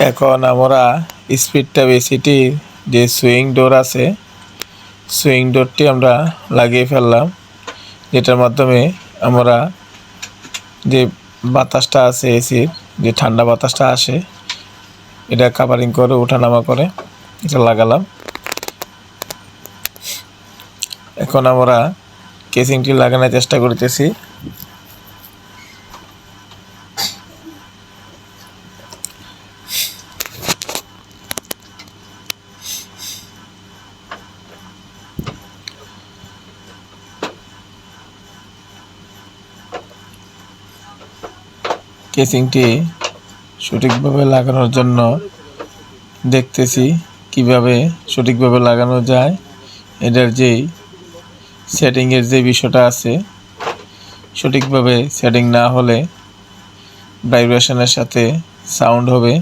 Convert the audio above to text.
এখন আমরা স্পিডটা বেশিটির যে সুইং ডোর আছে, সুইং ডোরটি আমরা লাগিয়ে ফেললাম, যেটার মাধ্যমে আমরা যে বাতাসটা আছে এসির যে ঠান্ডা বাতাসটা আসে এটা কাভারিং করে ওঠানামা করে এটা লাগালাম। এখন আমরা কেসিংটি লাগানোর চেষ্টা করতেছি। কেসিংটি সঠিকভাবে লাগানোর জন্য দেখতেছি কিভাবে সঠিকভাবে লাগানো যায়। এটার যেই সেটিংয়ের যে বিষয়টা আছে, সঠিকভাবে সেটিং না হলে ভাইব্রেশনের সাথে সাউন্ড হবে।